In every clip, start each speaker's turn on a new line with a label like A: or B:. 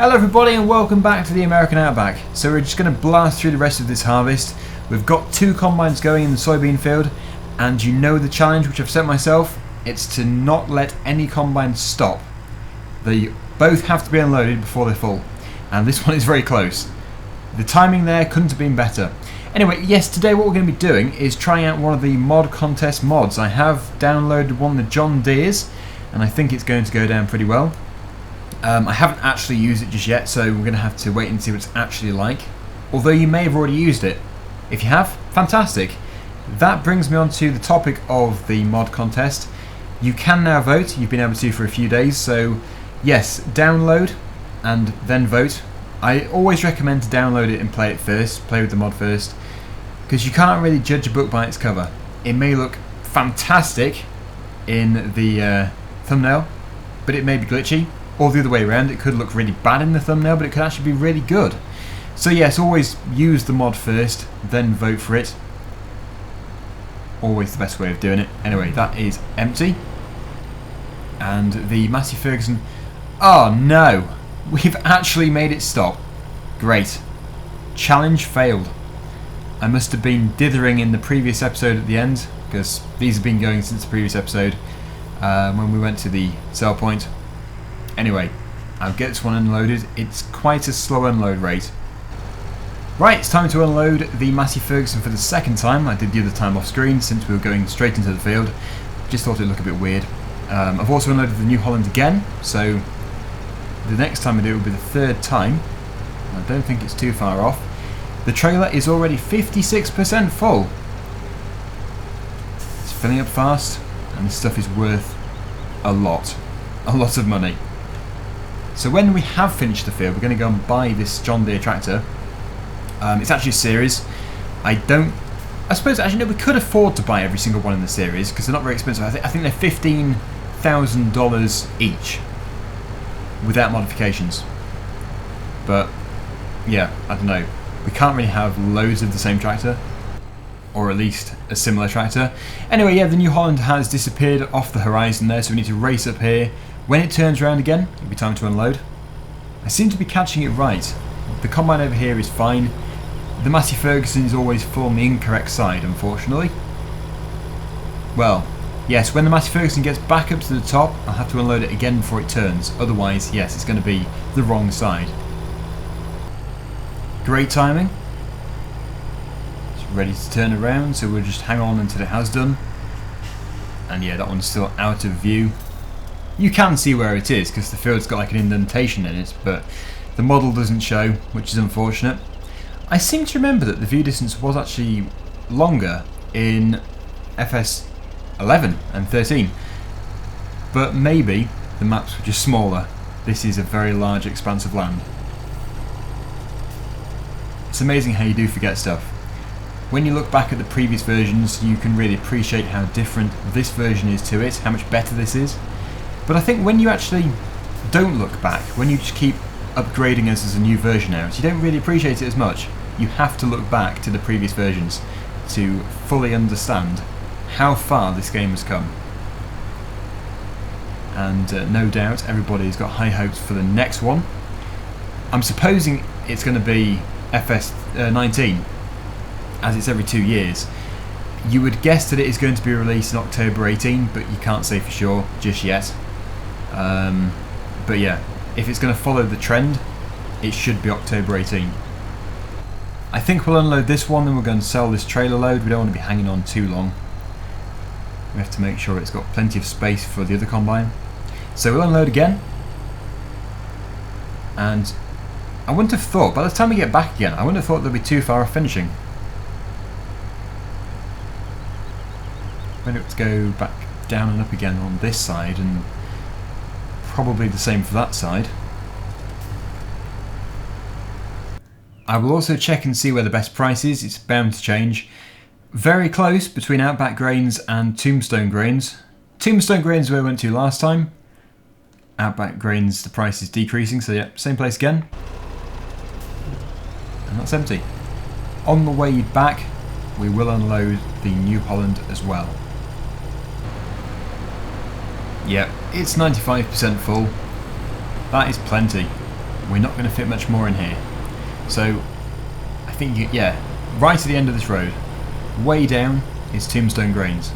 A: Hello everybody and welcome back to the American Outback. So we're just going to blast through the rest of this harvest. We've got 2 combines going in the soybean field, and you know the challenge which I've set myself, it's to not let any combine stop. They both have to be unloaded before they're full, and this one is very close. The timing there couldn't have been better. Anyway, yes, today what we're going to be doing is trying out one of the mod contest mods. I have downloaded one of the John Deere's, and I think it's going to go down pretty well. I haven't actually used it just yet, so we're going to have to wait and see what it's actually like. Although you may have already used it. If you have, fantastic. That brings me on to the topic of the mod contest. You can now vote. You've been able to for a few days, so yes, download and then vote. I always recommend to download it and play it first, play with the mod first, because you can't really judge a book by its cover. It may look fantastic in the thumbnail, but it may be glitchy. Or the other way around, it could look really bad in the thumbnail, but it could actually be really good. So yes, always use the mod first, then vote for it. Always the best way of doing it. Anyway, that is empty. And the Massey Ferguson... Oh no! We've actually made it stop. Great. Challenge failed. I must have been dithering in the previous episode at the end, because these have been going since the previous episode, when we went to the sell point. Anyway, I'll get this one unloaded. It's quite a slow unload rate. Right, it's time to unload the Massey Ferguson for the second time. I did the other time off screen since we were going straight into the field. Just thought it'd look a bit weird. I've also unloaded the New Holland again, so the next time I do it will be the third time. I don't think it's too far off. The trailer is already 56% full. It's filling up fast, and this stuff is worth a lot of money. So when we have finished the field, we're going to go and buy this John Deere tractor. It's actually a series. I suppose, actually no, we could afford to buy every single one in the series because they're not very expensive. I think they're $15,000 each without modifications. But yeah, I don't know. We can't really have loads of the same tractor, or at least a similar tractor. Anyway, yeah, the New Holland has disappeared off the horizon there, so we need to race up here. When it turns around again, it'll be time to unload. I seem to be catching it right. The combine over here is fine. The Massey Ferguson is always full on the incorrect side, unfortunately. Well, yes, when the Massey Ferguson gets back up to the top, I'll have to unload it again before it turns. Otherwise, yes, it's going to be the wrong side. Great timing. It's ready to turn around, so we'll just hang on until it has done. And yeah, that one's still out of view. You can see where it is because the field's got like an indentation in it, but the model doesn't show, which is unfortunate. I seem to remember that the view distance was actually longer in FS 11 and 13, but maybe the maps were just smaller. This is a very large expanse of land. It's amazing how you do forget stuff. When you look back at the previous versions, you can really appreciate how different this version is to it, how much better this is. But I think when you actually don't look back, when you just keep upgrading as there's a new version out, you don't really appreciate it as much. You have to look back to the previous versions to fully understand how far this game has come. And no doubt everybody's got high hopes for the next one. I'm supposing it's going to be FS 19, as it's every 2 years. You would guess that it is going to be released in October 18, but you can't say for sure just yet. But yeah, if it's going to follow the trend, it should be October 18. I think we'll unload this one, then we're going to sell this trailer load. We don't want to be hanging on too long. We have to make sure it's got plenty of space for the other combine. So we'll unload again. And I wouldn't have thought, by the time we get back again, I wouldn't have thought they'd be too far off finishing. We're going to go back down and up again on this side, and probably the same for that side. I will also check and see where the best price is. It's bound to change. Very close between Outback Grains and Tombstone Grains. Tombstone Grains where we went to last time. Outback Grains, the price is decreasing, so yeah, same place again. And that's empty. On the way back, we will unload the New Holland as well. Yep, it's 95% full. That is plenty. we're not going to fit much more in here. So I think, yeah, right at the end of this road, way down, is Tombstone Grains.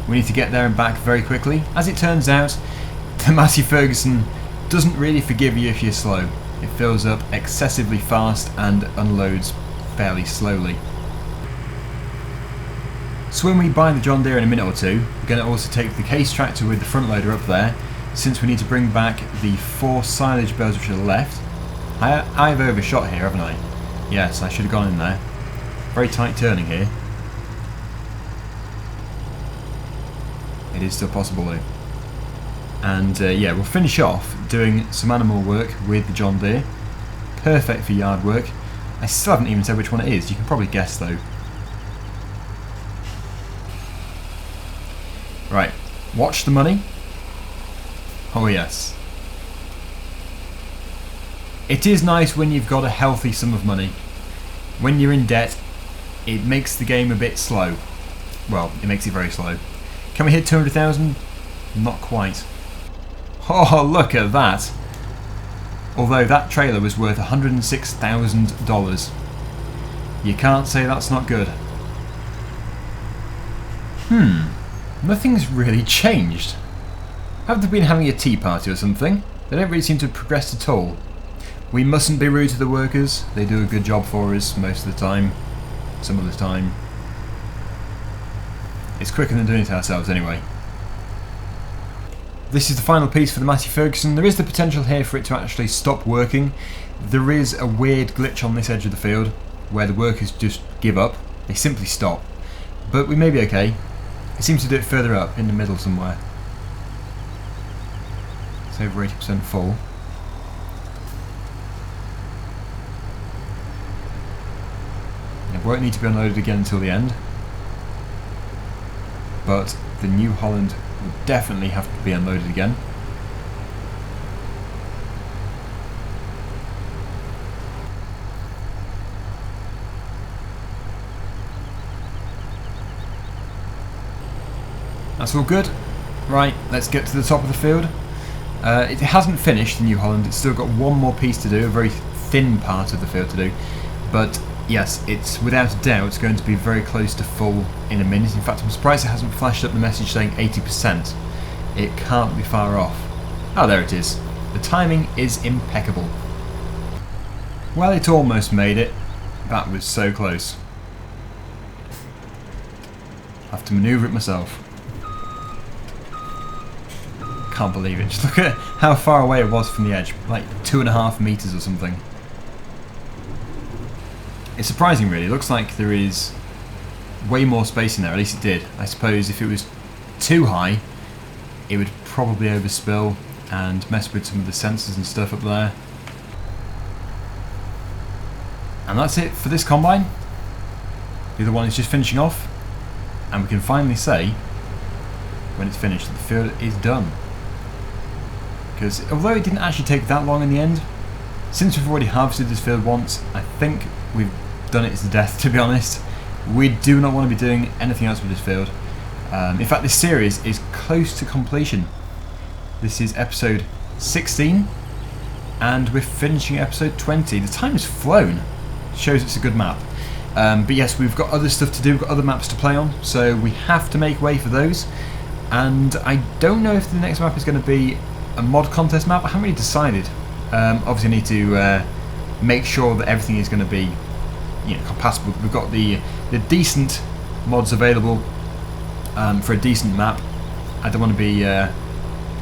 A: We need to get there and back very quickly. As it turns out, the Massey Ferguson doesn't really forgive you if you're slow. It fills up excessively fast and unloads fairly slowly. So when we buy the John Deere in a minute or two, we're going to also take the case tractor with the front loader up there, since we need to bring back the 4 silage bales which are left. I've overshot here, haven't I? Yes, I should have gone in there. Very tight turning here. It is still possible though. And yeah, we'll finish off doing some animal work with the John Deere. Perfect for yard work. I still haven't even said which one it is. You can probably guess though. Right, watch the money. Oh yes. It is nice when you've got a healthy sum of money. When you're in debt, it makes the game a bit slow. Well, it makes it very slow. Can we hit 200,000? Not quite. Oh, look at that. Although that trailer was worth $106,000. You can't say that's not good. Nothing's really changed. Have they been having a tea party or something? They don't really seem to have progressed at all. We mustn't be rude to the workers. They do a good job for us most of the time. Some of the time. It's quicker than doing it ourselves anyway. This is the final piece for the Massey Ferguson. There is the potential here for it to actually stop working. There is a weird glitch on this edge of the field where the workers just give up. They simply stop. But we may be okay. It seems to do it further up, in the middle somewhere. It's over 80% full. It won't need to be unloaded again until the end. But the New Holland will definitely have to be unloaded again. That's all good. Right, let's get to the top of the field. It hasn't finished, the New Holland. It's still got one more piece to do, a very thin part of the field to do. But yes, it's without a doubt going to be very close to full in a minute. In fact, I'm surprised it hasn't flashed up the message saying 80%. It can't be far off. Oh, there it is. The timing is impeccable. Well, it almost made it. That was so close. I have to manoeuvre it myself. Can't believe it. Just look at how far away it was from the edge. Like 2.5 meters or something. It's surprising really. It looks like there is way more space in there. At least it did. I suppose if it was too high, it would probably overspill and mess with some of the sensors and stuff up there. And that's it for this combine. The other one is just finishing off, and we can finally say when it's finished that the field is done. Because although it didn't actually take that long in the end, since we've already harvested this field once, I think we've done it to death, to be honest. We do not want to be doing anything else with this field. In fact, this series is close to completion. This is episode 16 and we're finishing episode 20. The time has flown. It shows it's a good map. But yes, we've got other stuff to do, we've got other maps to play on, so we have to make way for those. And I don't know if the next map is going to be a mod contest map. I haven't really decided. Obviously I need to make sure that everything is going to be, you know, compatible. We've got the decent mods available for a decent map. I don't want to be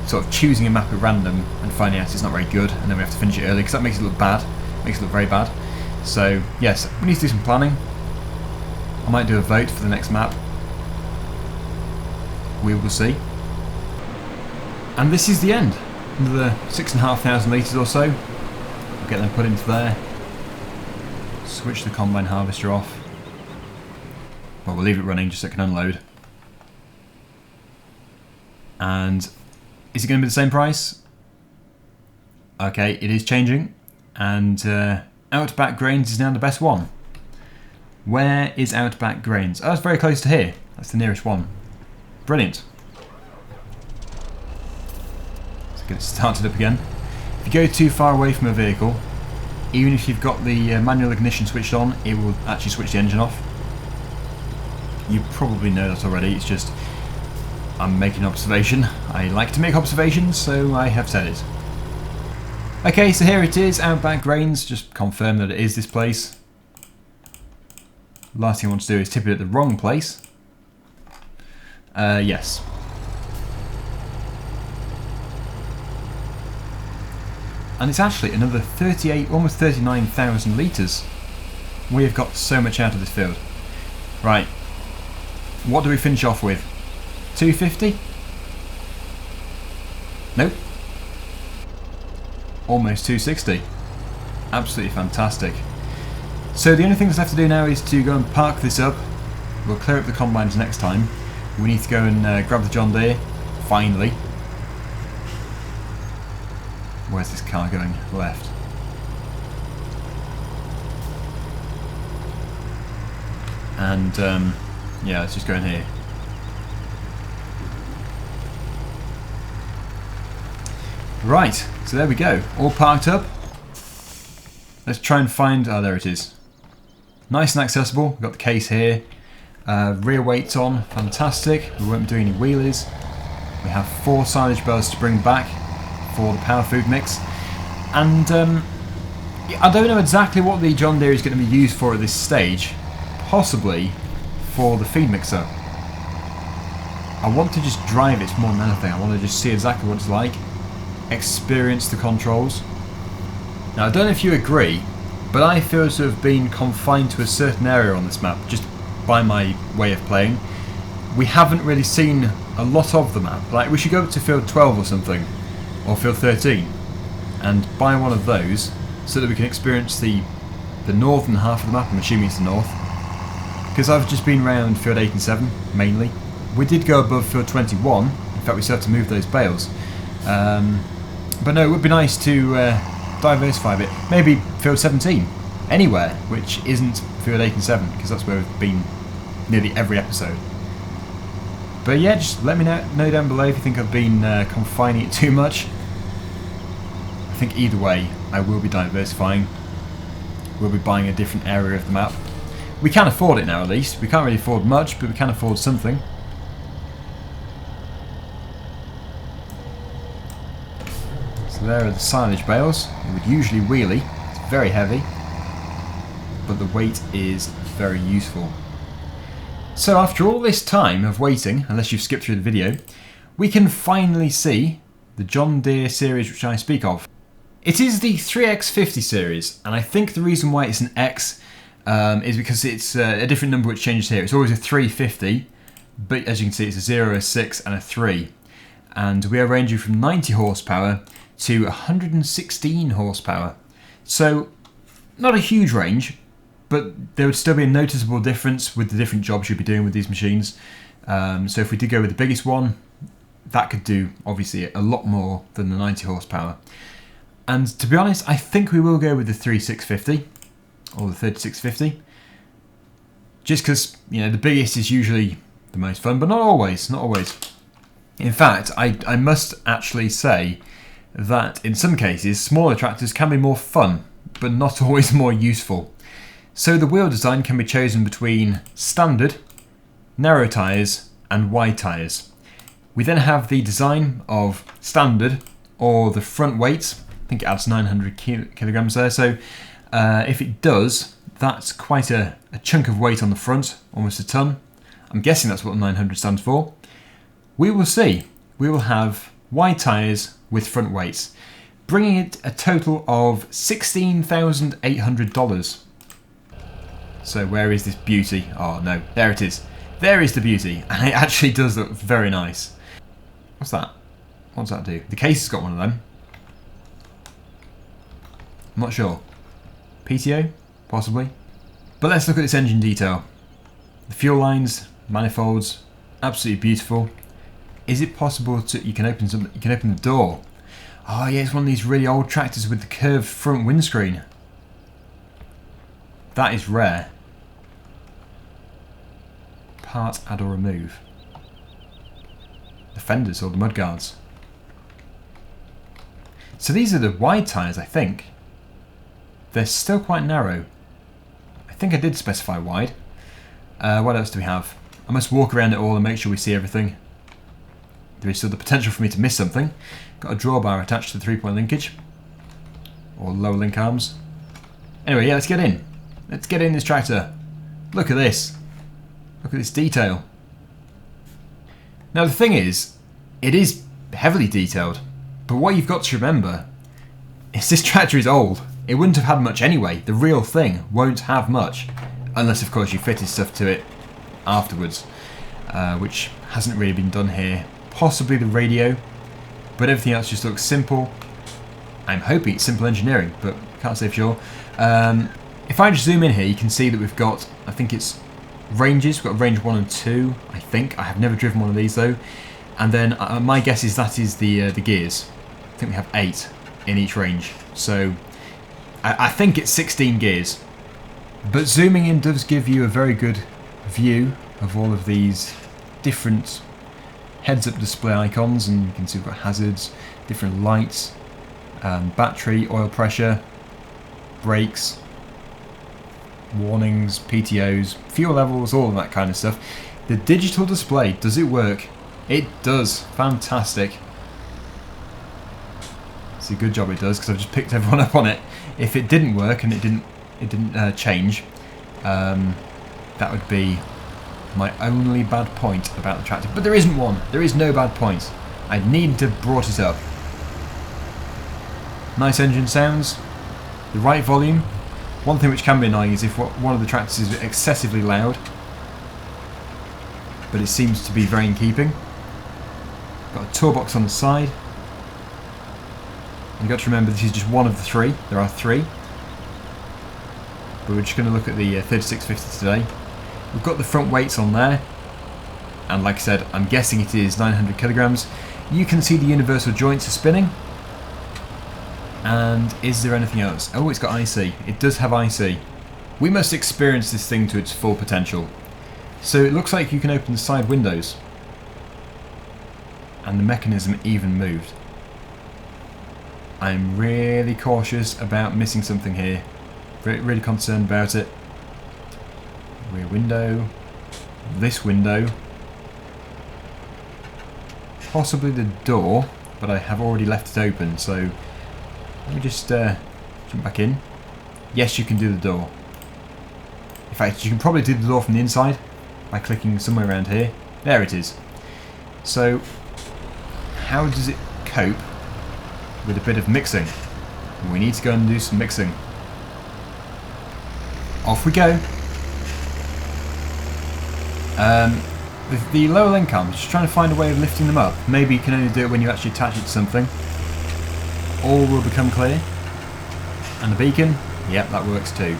A: sort of choosing a map at random and finding out it's not very good and then we have to finish it early, because that makes it look bad, makes it look very bad. So yes, we need to do some planning. I might do a vote for the next map. We will see. And this is the end. Another 6,500 litres or so. We'll get them put into there. Switch the combine harvester off. Well, we'll leave it running just so it can unload. And is it going to be the same price? Okay, it is changing. And Outback Grains is now the best one. Where is Outback Grains? Oh, it's very close to here. That's the nearest one. Brilliant. Let's get it started up again. If you go too far away from a vehicle, Even if you've got the manual ignition switched on, it will actually switch the engine off. You probably know that already, it's just I'm making an observation. I like to make observations, so I have said it. Okay, so here it is, Outback Grains. Just confirm that it is this place. Last thing I want to do is tip it at the wrong place. Yes. And it's actually another 38, almost 39,000 litres. We have got so much out of this field. Right. What do we finish off with? 250? Nope. Almost 260. Absolutely fantastic. So the only thing that's left to do now is to go and park this up. We'll clear up the combines next time. We need to go and grab the John Deere, finally. Where's this car going? Left. And yeah, let's just go in here. Right, so there we go. All parked up. Let's try and find... oh, there it is. Nice and accessible. We've got the case here. Rear weights on. Fantastic. We won't be doing any wheelies. We have 4 silage bales to bring back for the power food mix. And I don't know exactly what the John Deere is going to be used for at this stage. Possibly for the feed mixer. I want to just drive it more than anything. I want to just see exactly what it's like. Experience the controls. Now I don't know if you agree, but I feel to have been confined to a certain area on this map just by my way of playing. We haven't really seen a lot of the map. Like, we should go up to field 12 or something, or field 13, and buy one of those so that we can experience the northern half of the map. I'm assuming it's the north, because I've just been around field 8 and 7 mainly. We did go above field 21. In fact, we still have to move those bales. But no, it would be nice to diversify a bit. Maybe field 17, anywhere which isn't field 8 and 7, because that's where we've been nearly every episode. But yeah, just let me know down below if you think I've been confining it too much. I think either way, I will be diversifying. We'll be buying a different area of the map. We can afford it now, at least. We can't really afford much, but we can afford something. So there are the silage bales. It would usually wheelie. It's very heavy, but the weight is very useful. So after all this time of waiting, unless you've skipped through the video, we can finally see the John Deere series which I speak of. It is the 3X50 series, and I think the reason why it's an X is because it's a different number which changes here. It's always a 350, but as you can see it's a 0, a 6 and a 3. And we are ranging from 90 horsepower to 116 horsepower. So not a huge range, but there would still be a noticeable difference with the different jobs you'd be doing with these machines. So if we did go with the biggest one, that could do obviously a lot more than the 90 horsepower. And to be honest, I think we will go with the 3650 or the 3650. Just because, you know, the biggest is usually the most fun, but not always, not always. In fact, I must actually say that in some cases, smaller tractors can be more fun, but not always more useful. So the wheel design can be chosen between standard, narrow tyres and wide tyres. We then have the design of standard or the front weights. I think it adds 900 kilograms there, so if it does, that's quite a chunk of weight on the front, almost a ton. I'm guessing that's what 900 stands for. We will see. We will have wide tyres with front weights, bringing it a total of $16,800. So where is this beauty? Oh no, there it is. There is the beauty, and it actually does look very nice. What's that? What does that do? The case has got one of them. I'm not sure. PTO? Possibly. But let's look at this engine detail. The fuel lines, manifolds, absolutely beautiful. Is it possible to... you can open the door. Oh yeah, it's one of these really old tractors with the curved front windscreen. That is rare. Part, add or remove. The fenders or the mudguards. So these are the wide tyres, I think. they're still quite narrow. I think I did specify wide. What else do we have? I must walk around it all and make sure we see everything. There is still the potential for me to miss something. Got a drawbar attached to the 3-point linkage. Or lower link arms. Anyway, yeah, let's get in. Let's get in this tractor. Look at this. Look at this detail. Now the thing is, it is heavily detailed. But what you've got to remember is this tractor is old. It wouldn't have had much anyway. The real thing won't have much. Unless, of course, you fitted stuff to it afterwards. Which hasn't really been done here. Possibly the radio. But everything else just looks simple. I'm hoping it's simple engineering, but can't say for sure. If I just zoom in here, you can see that we've got, I think it's ranges. We've got range 1 and 2, I think. I have never driven one of these, though. And then my guess is that is the gears. I think we have 8 in each range. So I think it's 16 gears. But zooming in does give you a very good view of all of these different heads-up display icons, and you can see we've got hazards, different lights, battery, oil pressure, brakes, warnings, PTOs, fuel levels, all of that kind of stuff. The digital display, does it work? It does. Fantastic. It's a good job it does, because I've just picked everyone up on it. If it didn't work and it didn't change, that would be my only bad point about the tractor. But there isn't one. There is no bad point. I need to have brought it up. Nice engine sounds. The right volume. One thing which can be annoying is if one of the tractors is excessively loud. But it seems to be very in keeping. Got a toolbox on the side. You've got to remember this is just one of the 3. There are 3. But we're just going to look at the 3650 today. We've got the front weights on there, and like I said, I'm guessing it is 900 kilograms. You can see the universal joints are spinning. And is there anything else? Oh, it's got IC. It does have IC. We must experience this thing to its full potential. So it looks like you can open the side windows, and the mechanism even moved. I'm really cautious about missing something here. Really concerned about it. Rear window, this window, possibly the door, but I have already left it open, so let me just jump back in. Yes, you can do the door. In fact, you can probably do the door from the inside by clicking somewhere around here. There it is. So, how does it cope with a bit of mixing? We need to go and do some mixing. Off we go. The lower link arms, just trying to find a way of lifting them up. Maybe you can only do it when you actually attach it to something. All will become clear. And the beacon, yep, that works too.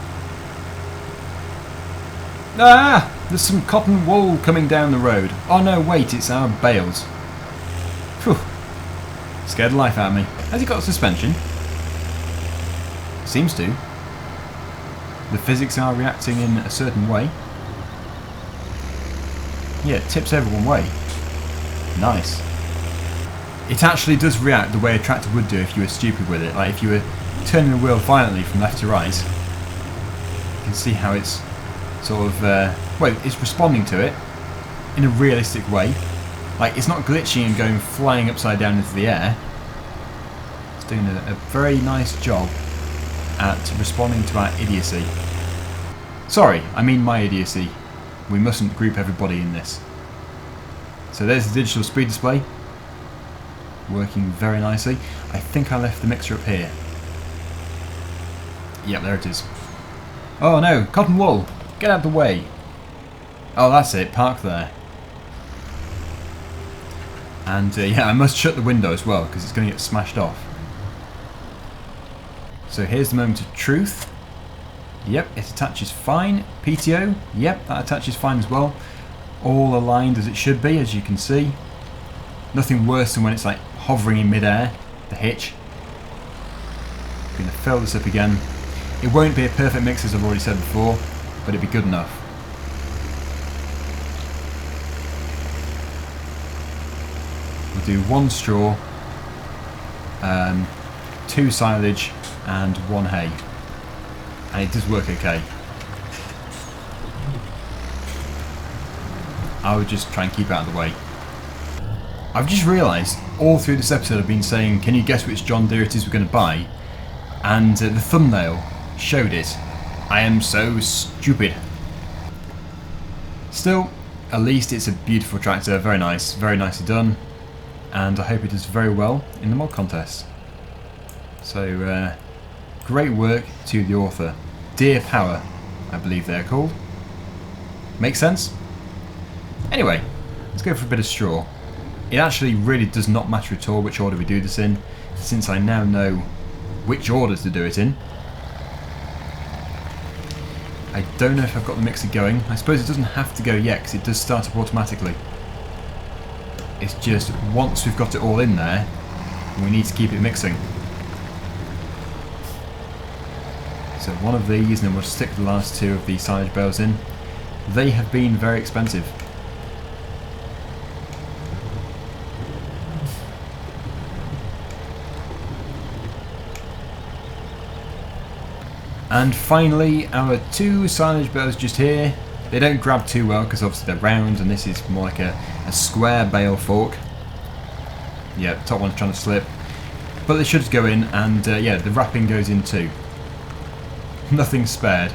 A: Ah! There's some cotton wool coming down the road. Oh no, wait, it's our bales. Phew. Scared the life out of me. Has it got suspension? Seems to. The physics are reacting in a certain way. Yeah, it tips every one way. Nice. It actually does react the way a tractor would do if you were stupid with it. Like if you were turning the wheel violently from left to right. You can see how it's sort of, well, it's responding to it in a realistic way. Like it's not glitching and going flying upside down into the air. It's doing a very nice job at responding to our idiocy. Sorry, I mean my idiocy. We mustn't group everybody in this. So there's the digital speed display. Working very nicely. I think I left the mixer up here. Yep, there it is. Oh no, cotton wool! Get out of the way! Oh, that's it, park there. And yeah, I must shut the window as well, because it's going to get smashed off. So here's the moment of truth. Yep, it attaches fine. PTO, yep, that attaches fine as well. All aligned as it should be, as you can see. Nothing worse than when it's like hovering in mid-air, the hitch. I'm going to fill this up again. It won't be a perfect mix, as I've already said before, but it'll be good enough. We'll do 1 straw, 2 silage, and 1 hay. and it does work okay. I would just try and keep it out of the way. I've just realised all through this episode I've been saying, can you guess which John Deere it is we're going to buy? And the thumbnail showed it. I am so stupid. Still, at least it's a beautiful tractor, very nice, very nicely done. And I hope it does very well in the mod contest. So, great work to the author. Deere Power, I believe they're called. Makes sense? Anyway, let's go for a bit of straw. It actually really does not matter at all which order we do this in, since I now know which order to do it in. I don't know if I've got the mixer going. I suppose it doesn't have to go yet because it does start up automatically. It's just once we've got it all in there, we need to keep it mixing. So one of these, and then we'll stick the last two of the silage bales in. They have been very expensive. And finally, our two silage bales just here. They don't grab too well because obviously they're round, and this is more like a square bale fork. Yeah, the top one's trying to slip. But they should go in, and yeah, the wrapping goes in too. Nothing spared.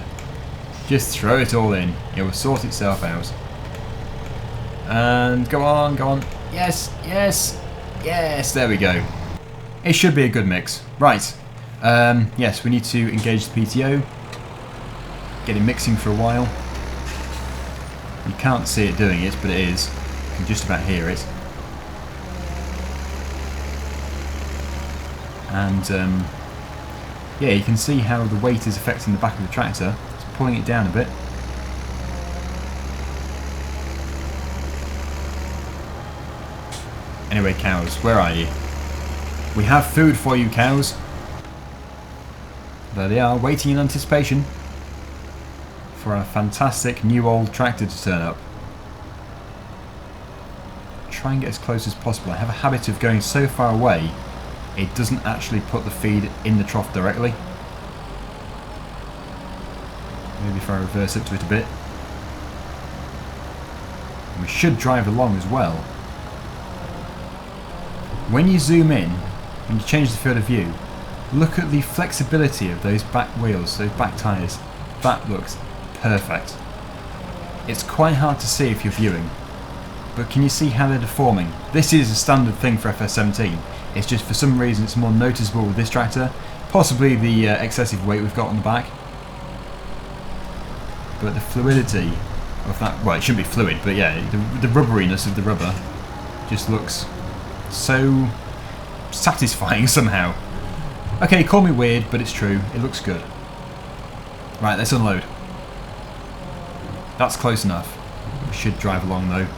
A: Just throw it all in. It will sort itself out. And go on, go on. Yes, yes, yes, there we go. It should be a good mix. Right. Yes, we need to engage the PTO. Get it mixing for a while. You can't see it doing it, but it is. You can just about hear it. And yeah, you can see how the weight is affecting the back of the tractor. It's pulling it down a bit. Anyway, cows, where are you? We have food for you, cows. There they are, waiting in anticipation for our fantastic new old tractor to turn up. Try and get as close as possible. I have a habit of going so far away it doesn't actually put the feed in the trough directly. Maybe if I reverse it to it a bit. We should drive along as well. When you zoom in and you change the field of view, look at the flexibility of those back wheels, those back tyres. That looks perfect. It's quite hard to see if you're viewing, but can you see how they're deforming? This is a standard thing for FS17. It's just for some reason it's more noticeable with this tractor. Possibly the excessive weight we've got on the back. But the fluidity of that, well, it shouldn't be fluid, but yeah, the rubberiness of the rubber just looks so satisfying somehow. Okay, call me weird, but it's true. It looks good. Right, let's unload. That's close enough. We should drive along though.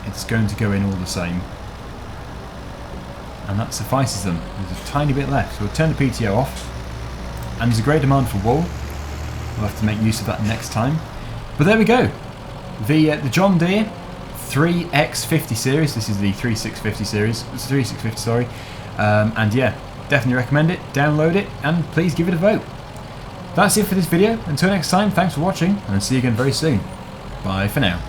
A: It's going to go in all the same. And that suffices them. There's a tiny bit left. So we'll turn the PTO off. And there's a great demand for wool. We'll have to make use of that next time. But there we go. The John Deere 3X50 series. This is the 3650 series. It's 3650, sorry. And yeah, definitely recommend it. Download it, and please give it a vote. That's it for this video. Until next time, thanks for watching, and I'll see you again very soon. Bye for now.